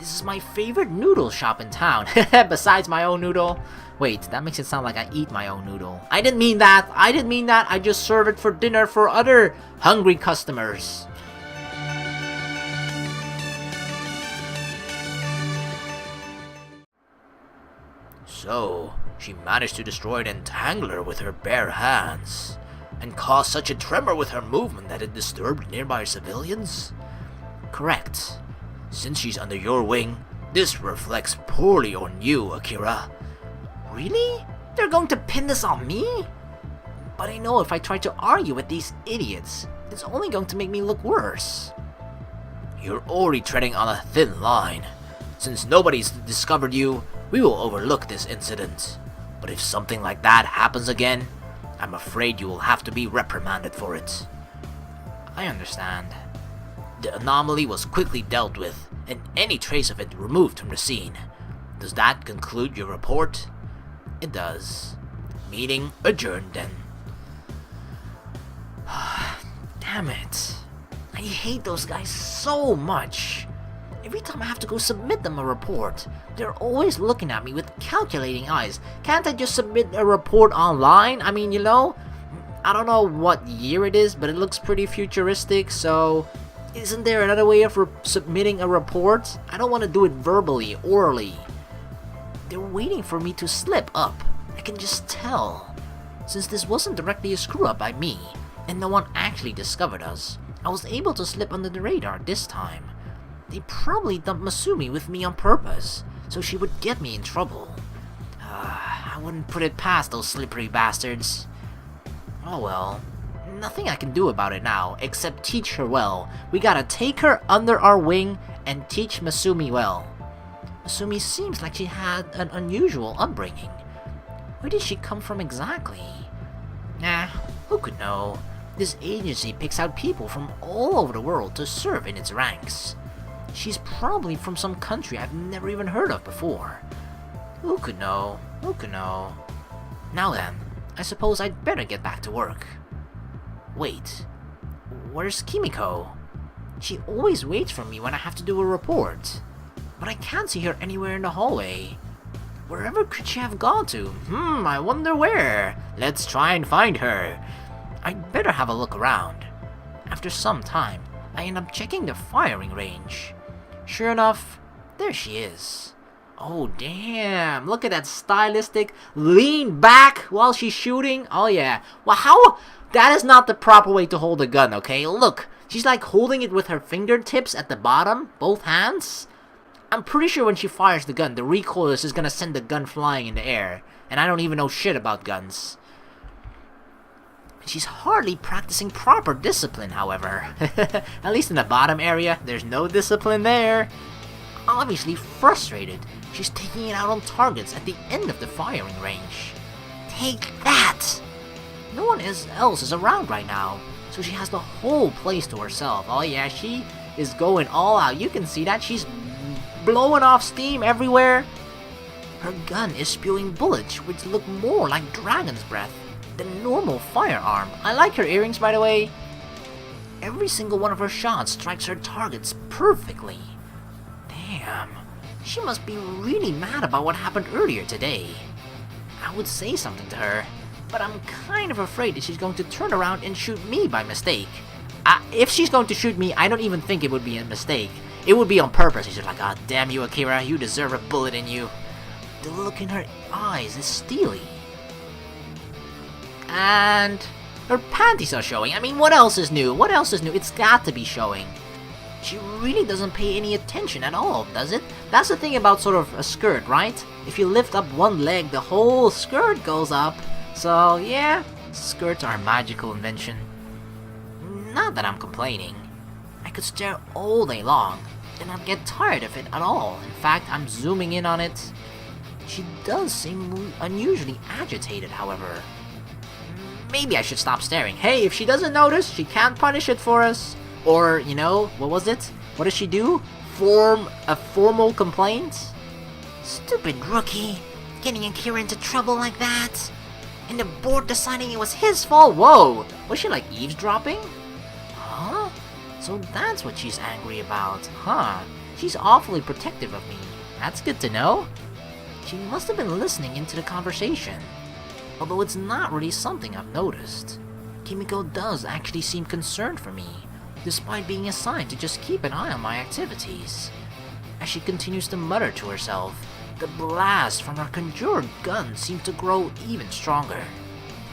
This is my favorite noodle shop in town, besides my own noodle. Wait, that makes it sound like I eat my own noodle. I didn't mean that, I just serve it for dinner for other hungry customers. So, she managed to destroy an entangler with her bare hands, and cause such a tremor with her movement that it disturbed nearby civilians? Correct. Since she's under your wing, this reflects poorly on you, Akira. Really? They're going to pin this on me? But I know if I try to argue with these idiots, it's only going to make me look worse. You're already treading on a thin line. Since nobody's discovered you, we will overlook this incident. But if something like that happens again, I'm afraid you will have to be reprimanded for it. I understand. The anomaly was quickly dealt with, and any trace of it removed from the scene. Does that conclude your report? It does. Meeting adjourned then. Damn it. I hate those guys so much. Every time I have to go submit them a report, they're always looking at me with calculating eyes. Can't I just submit a report online? I mean, you know, I don't know what year it is, but it looks pretty futuristic, so isn't there another way of submitting a report? I don't want to do it verbally, orally. They're waiting for me to slip up. I can just tell. Since this wasn't directly a screw-up by me, and no one actually discovered us, I was able to slip under the radar this time. They probably dumped Masumi with me on purpose, so she would get me in trouble. I wouldn't put it past those slippery bastards. Oh well. Nothing I can do about it now, except teach her well. We gotta take her under our wing and teach Masumi well. Masumi seems like she had an unusual upbringing. Where did she come from exactly? Nah, who could know? This agency picks out people from all over the world to serve in its ranks. She's probably from some country I've never even heard of before. Who could know? Who could know? Now then, I suppose I'd better get back to work. Wait, where's Kimiko? She always waits for me when I have to do a report, but I can't see her anywhere in the hallway. Wherever could she have gone to? I wonder where. Let's try and find her. I'd better have a look around. After some time, I end up checking the firing range. Sure enough, there she is. Oh damn, look at that stylistic lean back while she's shooting. Oh yeah, well how? That is not the proper way to hold a gun, okay? Look, she's like holding it with her fingertips at the bottom, both hands. I'm pretty sure when she fires the gun, the recoil is just gonna send the gun flying in the air. And I don't even know shit about guns. She's hardly practicing proper discipline, however. At least in the bottom area, there's no discipline there. Obviously frustrated, she's taking it out on targets at the end of the firing range. Take that! No one else is around right now, so she has the whole place to herself. Oh yeah, she is going all out. You can see that. She's blowing off steam everywhere. Her gun is spewing bullets, which look more like dragon's breath than normal firearm. I like her earrings, by the way. Every single one of her shots strikes her targets perfectly. Damn, she must be really mad about what happened earlier today. I would say something to her, but I'm kind of afraid that she's going to turn around and shoot me by mistake. If she's going to shoot me, I don't even think it would be a mistake. It would be on purpose. She's like, "Ah, damn you, Akira, you deserve a bullet in you." The look in her eyes is steely. And her panties are showing. I mean, what else is new? What else is new? It's got to be showing. She really doesn't pay any attention at all, does it? That's the thing about sort of a skirt, right? If you lift up one leg, the whole skirt goes up. So, yeah, skirts are a magical invention. Not that I'm complaining. I could stare all day long, and I'd get tired of it at all. In fact, I'm zooming in on it. She does seem unusually agitated, however. Maybe I should stop staring. Hey, if she doesn't notice, she can't punish it for us. Or, you know, what was it? What does she do? Form a formal complaint? Stupid rookie. Getting Akira into trouble like that. And the board deciding it was his fault. Whoa! Was she like eavesdropping? Huh? So that's what she's angry about, huh? She's awfully protective of me. That's good to know. She must have been listening into the conversation. Although it's not really something I've noticed. Kimiko does actually seem concerned for me, despite being assigned to just keep an eye on my activities. As she continues to mutter to herself, the blast from her conjured gun seems to grow even stronger.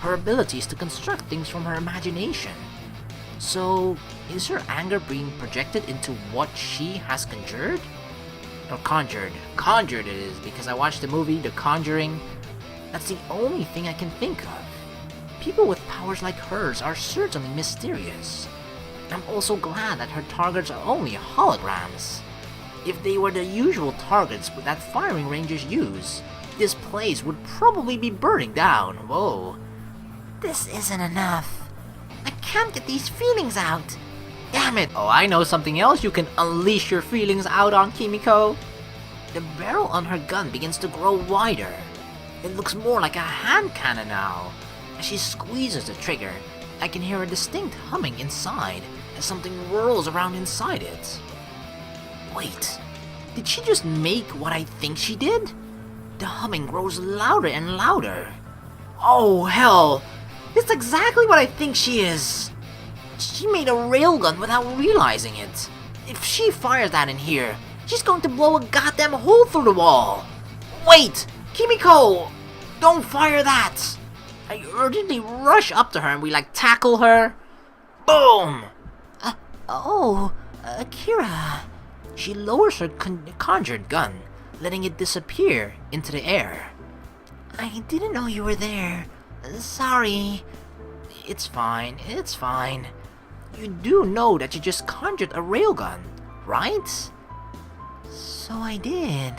Her abilities to construct things from her imagination. So, is her anger being projected into what she has conjured? Or conjured. Conjured it is, because I watched the movie The Conjuring. That's the only thing I can think of. People with powers like hers are certainly mysterious. I'm also glad that her targets are only holograms. If they were the usual targets that firing rangers use, this place would probably be burning down. Whoa. This isn't enough. I can't get these feelings out. Damn it! Oh, I know something else you can unleash your feelings out on, Kimiko. The barrel on her gun begins to grow wider. It looks more like a hand cannon now. As she squeezes the trigger, I can hear a distinct humming inside as something whirls around inside it. Wait, did she just make what I think she did? The humming grows louder and louder. Oh hell, it's exactly what I think she is. She made a railgun without realizing it. If she fires that in here, she's going to blow a goddamn hole through the wall. Wait, Kimiko, don't fire that. I urgently rush up to her and we tackle her. Boom! Akira. She lowers her conjured gun, letting it disappear into the air. I didn't know you were there. Sorry. It's fine, it's fine. You do know that you just conjured a railgun, right? So I did.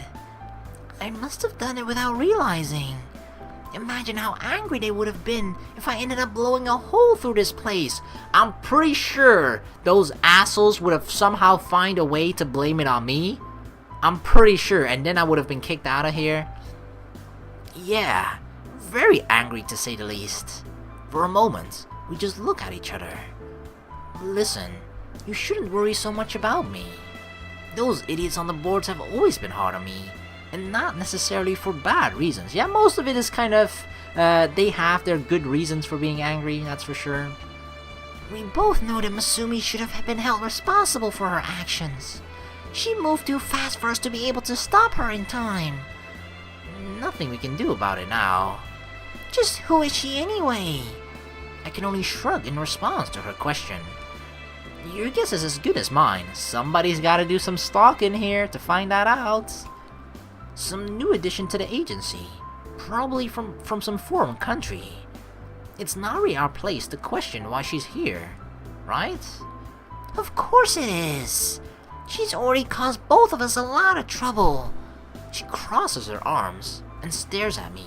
I must have done it without realizing. Imagine how angry they would have been if I ended up blowing a hole through this place. I'm pretty sure those assholes would have somehow find a way to blame it on me. I'm pretty sure, and then I would have been kicked out of here. Yeah, very angry to say the least. For a moment, we just look at each other. Listen, you shouldn't worry so much about me. Those idiots on the boards have always been hard on me. And not necessarily for bad reasons. Yeah, most of it is kind of, they have their good reasons for being angry, that's for sure. We both know that Masumi should have been held responsible for her actions. She moved too fast for us to be able to stop her in time. Nothing we can do about it now. Just who is she anyway? I can only shrug in response to her question. Your guess is as good as mine. Somebody's gotta do some stalking here to find that out. Some new addition to the agency, probably from some foreign country. It's not really our place to question why she's here, right? Of course it is. She's already caused both of us a lot of trouble. She crosses her arms and stares at me.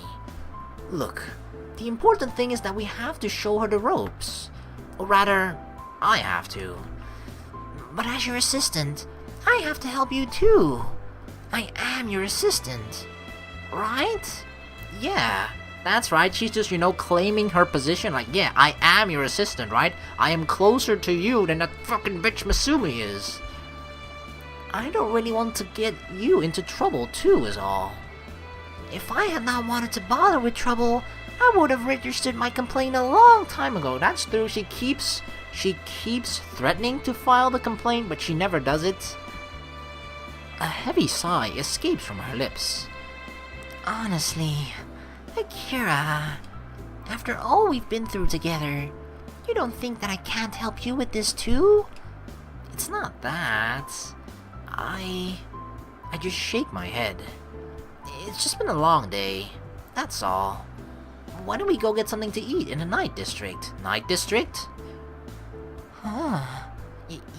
Look, the important thing is that we have to show her the ropes. Or rather, I have to. But as your assistant, I have to help you too. I am your assistant, right? Yeah, that's right. She's just, claiming her position. Yeah, I am your assistant, right? I am closer to you than that fucking bitch Masumi is. I don't really want to get you into trouble too, is all. If I had not wanted to bother with trouble, I would have registered my complaint a long time ago. That's true. She keeps threatening to file the complaint, but she never does it. A heavy sigh escapes from her lips. Honestly, Akira, after all we've been through together, you don't think that I can't help you with this too? It's not that. I just shake my head. It's just been a long day. That's all. Why don't we go get something to eat in the night district? Night district?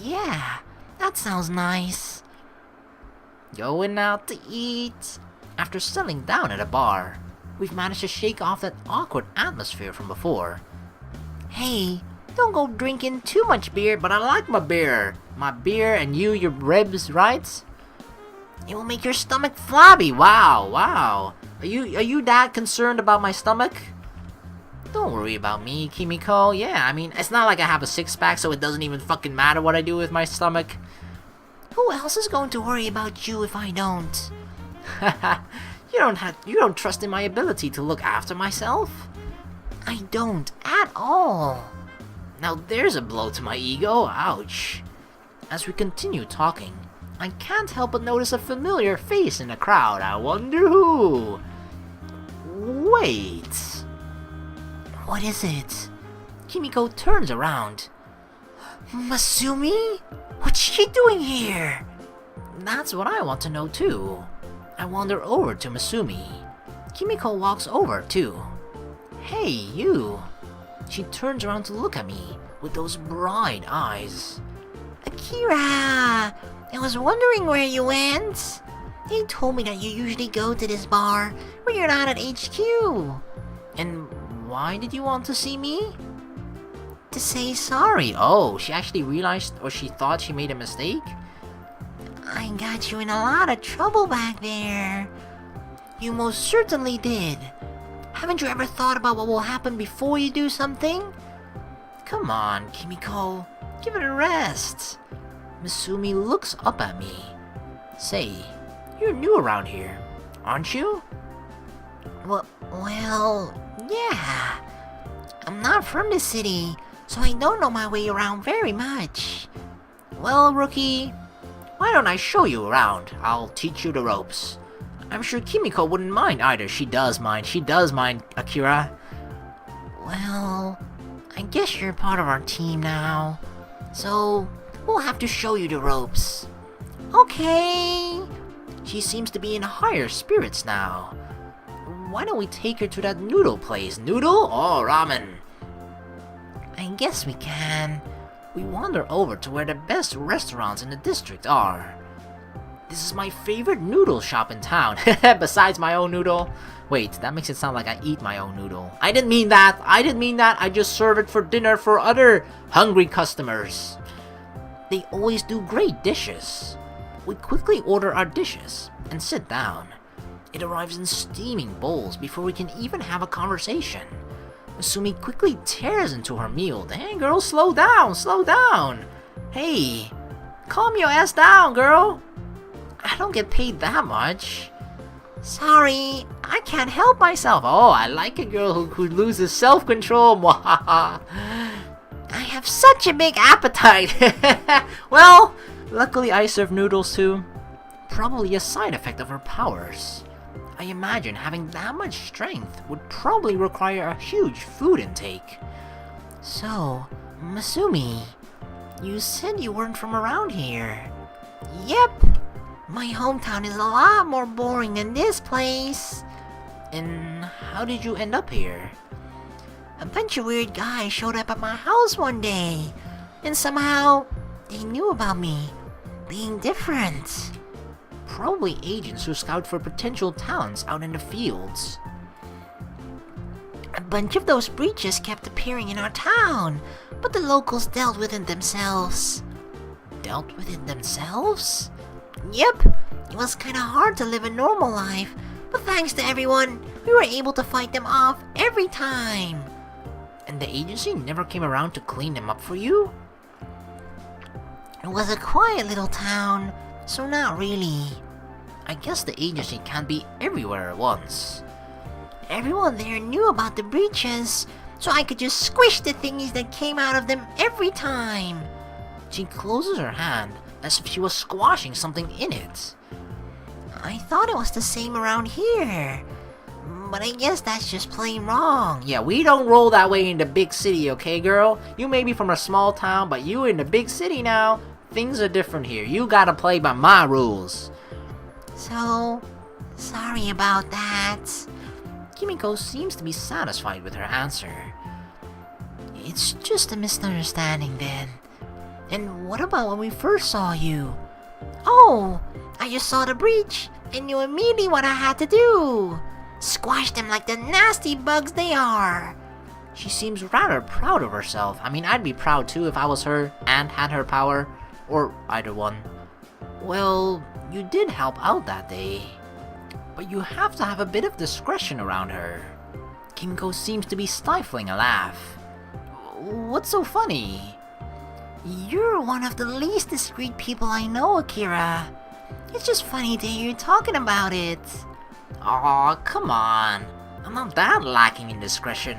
Yeah, that sounds nice. Going out to eat. After settling down at a bar, we've managed to shake off that awkward atmosphere from before. Hey, don't go drinking too much beer. But I like my beer. My beer and your ribs, right? It will make your stomach flabby. Wow. Are you that concerned about my stomach? Don't worry about me, Kimiko. Yeah, I mean, it's not like I have a six-pack, so it doesn't even fucking matter what I do with my stomach. Who else is going to worry about you if I don't? You don't trust in my ability to look after myself? I don't at all. Now there's a blow to my ego, ouch. As we continue talking, I can't help but notice a familiar face in the crowd. I wonder who? Wait. What is it? Kimiko turns around. Masumi? What's she doing here? That's what I want to know too. I wander over to Masumi. Kimiko walks over too. Hey, you. She turns around to look at me with those bright eyes. Akira! I was wondering where you went. They told me that you usually go to this bar when you're not at HQ. And why did you want to see me? To say sorry. Oh, she actually realized, or she thought she made a mistake? I got you in a lot of trouble back there. You most certainly did. Haven't you ever thought about what will happen before you do something? Come on, Kimiko. Give it a rest. Masumi looks up at me. Say, you're new around here, aren't you? Well, yeah. I'm not from the city, so I don't know my way around very much. Well, rookie, why don't I show you around? I'll teach you the ropes. I'm sure Kimiko wouldn't mind either. She does mind, Akira. Well, I guess you're part of our team now, so we'll have to show you the ropes. Okay. She seems to be in higher spirits now. Why don't we take her to that noodle place? Noodle or ramen? I guess we can. We wander over to where the best restaurants in the district are. This is my favorite noodle shop in town, besides my own noodle. Wait, that makes it sound like I eat my own noodle. I didn't mean that. I just serve it for dinner for other hungry customers. They always do great dishes. We quickly order our dishes and sit down. It arrives in steaming bowls before we can even have a conversation. Masumi quickly tears into her meal. Dang, girl, slow down. Hey, calm your ass down, girl. I don't get paid that much. Sorry, I can't help myself. Oh, I like a girl who loses self-control. I have such a big appetite. Well, luckily I serve noodles too. Probably a side effect of her powers. I imagine having that much strength would probably require a huge food intake. So, Masumi, you said you weren't from around here. Yep. My hometown is a lot more boring than this place. And how did you end up here? A bunch of weird guys showed up at my house one day, and somehow they knew about me being different. Probably agents who scout for potential talents out in the fields. A bunch of those breaches kept appearing in our town, but the locals dealt with it themselves. Dealt with it themselves? Yep, it was kinda hard to live a normal life, but thanks to everyone, we were able to fight them off every time. And the agency never came around to clean them up for you? It was a quiet little town, so not really. I guess the agency can't be everywhere at once. Everyone there knew about the breaches, so I could just squish the thingies that came out of them every time. She closes her hand as if she was squashing something in it. I thought it was the same around here, but I guess that's just plain wrong. Yeah, we don't roll that way in the big city, okay, girl? You may be from a small town, but you in the big city now. Things are different here. You gotta play by my rules. So, sorry about that. Kimiko seems to be satisfied with her answer. It's just a misunderstanding then. And what about when we first saw you? Oh, I just saw the breach and knew immediately what I had to do. Squash them like the nasty bugs they are. She seems rather proud of herself. I mean, I'd be proud too if I was her and had her power. Or either one. Well, you did help out that day. But you have to have a bit of discretion around her. Kimiko seems to be stifling a laugh. What's so funny? You're one of the least discreet people I know, Akira. It's just funny to hear you talking about it. Aw, come on. I'm not that lacking in discretion.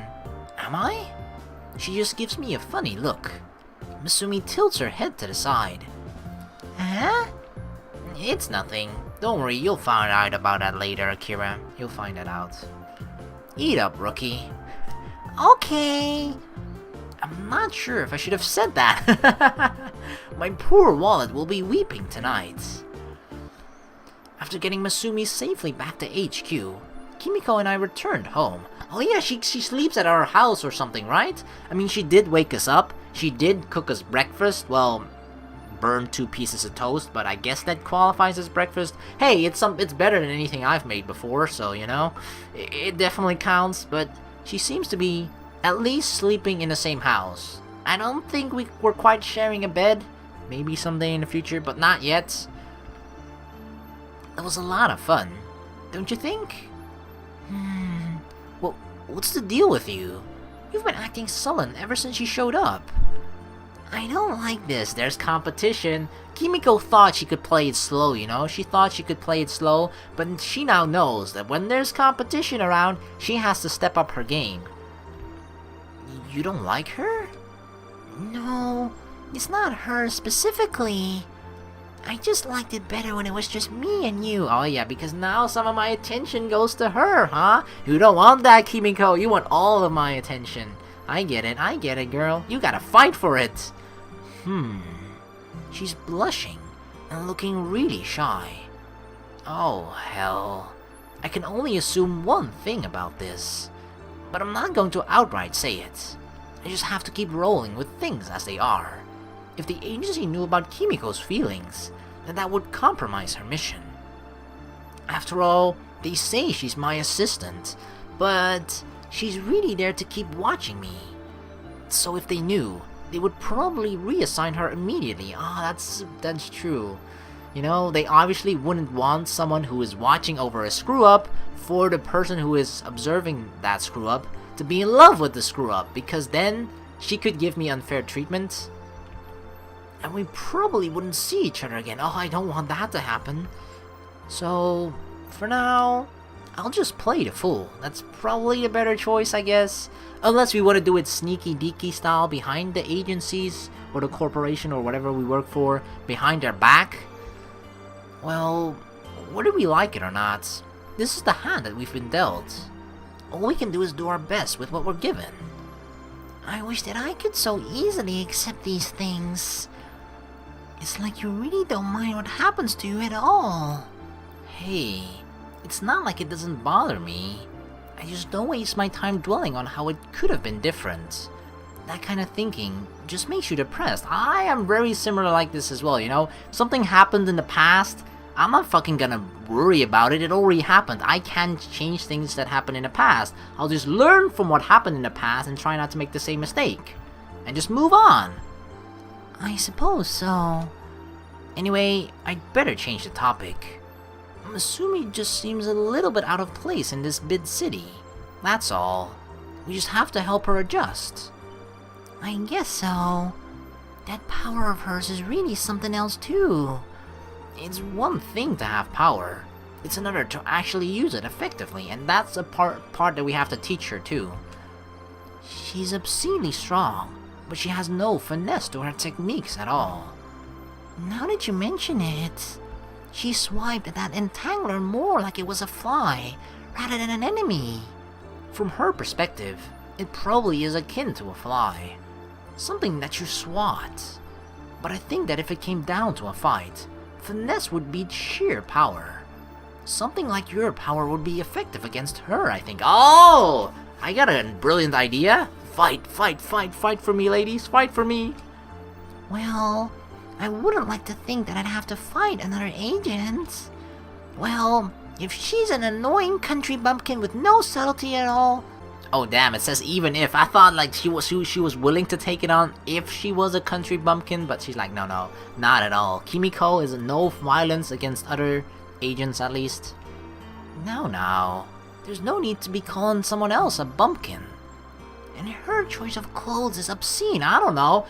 Am I? She just gives me a funny look. Masumi tilts her head to the side. Huh? It's nothing. Don't worry, you'll find out about that later, Akira. You'll find that out. Eat up, rookie. Okay. I'm not sure if I should have said that. My poor wallet will be weeping tonight. After getting Masumi safely back to HQ, Kimiko and I returned home. Oh yeah, she sleeps at our house or something, right? I mean, she did wake us up. She did cook us breakfast. Well, burned 2 pieces of toast, but I guess that qualifies as breakfast. Hey, it's better than anything I've made before, so, you know, it definitely counts, but she seems to be at least sleeping in the same house. I don't think we're quite sharing a bed. Maybe someday in the future, but not yet. That was a lot of fun, don't you think? Well, what's the deal with you? You've been acting sullen ever since you showed up. I don't like this. There's competition. Kimiko thought she could play it slow, you know? She thought she could play it slow, but she now knows that when there's competition around, she has to step up her game. You don't like her? No, it's not her specifically. I just liked it better when it was just me and you. Oh yeah, because now some of my attention goes to her, huh? You don't want that, Kimiko. You want all of my attention. I get it, girl. You gotta fight for it. She's blushing and looking really shy. Oh, hell. I can only assume one thing about this. But I'm not going to outright say it. I just have to keep rolling with things as they are. If the agency knew about Kimiko's feelings, then that would compromise her mission. After all, they say she's my assistant, but she's really there to keep watching me. So if they knew, they would probably reassign her immediately. That's true. You know, they obviously wouldn't want someone who is watching over a screw-up for the person who is observing that screw-up to be in love with the screw-up, because then she could give me unfair treatment. And we probably wouldn't see each other again. Oh, I don't want that to happen. So, for now, I'll just play the fool. That's probably a better choice, I guess. Unless we want to do it sneaky deaky style behind the agencies or the corporation or whatever we work for, behind their back. Well, whether we like it or not, this is the hand that we've been dealt. All we can do is do our best with what we're given. I wish that I could so easily accept these things. It's like you really don't mind what happens to you at all. Hey, it's not like it doesn't bother me. I just don't waste my time dwelling on how it could have been different. That kind of thinking just makes you depressed. I am very similar like this as well, you know? Something happened in the past, I'm not fucking gonna worry about it. It already happened. I can't change things that happened in the past. I'll just learn from what happened in the past and try not to make the same mistake. And just move on. I suppose so. Anyway, I'd better change the topic. Masumi just seems a little bit out of place in this big city. That's all. We just have to help her adjust. I guess so. That power of hers is really something else too. It's one thing to have power. It's another to actually use it effectively, and that's a part that we have to teach her too. She's obscenely strong, but she has no finesse to her techniques at all. Now that you mention it, she swiped at that entangler more like it was a fly, rather than an enemy. From her perspective, it probably is akin to a fly. Something that you swat. But I think that if it came down to a fight, finesse would beat sheer power. Something like your power would be effective against her, I think. Oh! I got a brilliant idea. Fight, fight, fight, fight for me, ladies. Fight for me. Well, I wouldn't like to think that I'd have to fight another agent. Well, if she's an annoying country bumpkin with no subtlety at all... Oh damn, it says even if. I thought like she was willing to take it on if she was a country bumpkin, but she's like, no, not at all. Kimiko is no violence against other agents, at least. No, there's no need to be calling someone else a bumpkin. And her choice of clothes is obscene, I don't know.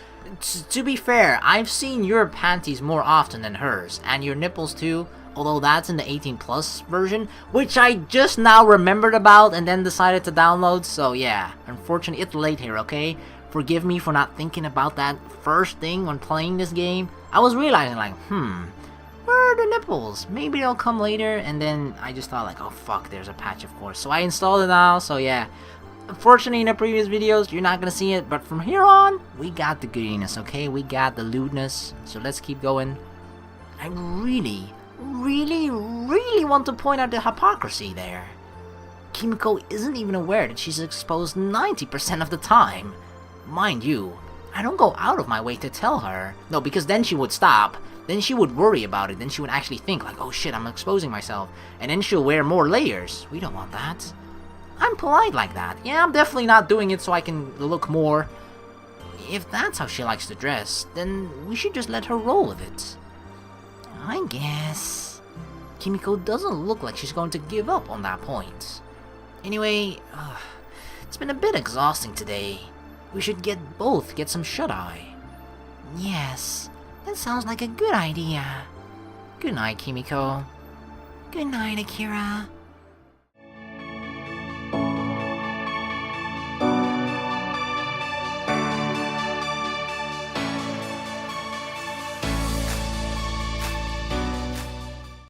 To be fair, I've seen your panties more often than hers, and your nipples too, although that's in the 18 plus version, which I just now remembered about and then decided to download, so yeah, unfortunately it's late here, okay? Forgive me for not thinking about that first thing when playing this game. I was realizing like, where are the nipples? Maybe they'll come later, and then I just thought like, oh fuck, there's a patch of course. So I installed it now, so yeah. Unfortunately, in the previous videos, you're not gonna see it, but from here on, we got the goodiness, okay? We got the lewdness, so let's keep going. I really want to point out the hypocrisy there. Kimiko isn't even aware that she's exposed 90% of the time. Mind you, I don't go out of my way to tell her. No, because then she would stop. Then she would worry about it. Then she would actually think like, oh shit, I'm exposing myself. And then she'll wear more layers. We don't want that. I'm polite like that. Yeah, I'm definitely not doing it so I can look more. If that's how she likes to dress, then we should just let her roll with it. I guess. Kimiko doesn't look like she's going to give up on that point. Anyway, it's been a bit exhausting today. We should both get some shut-eye. Yes, that sounds like a good idea. Good night, Kimiko. Good night, Akira.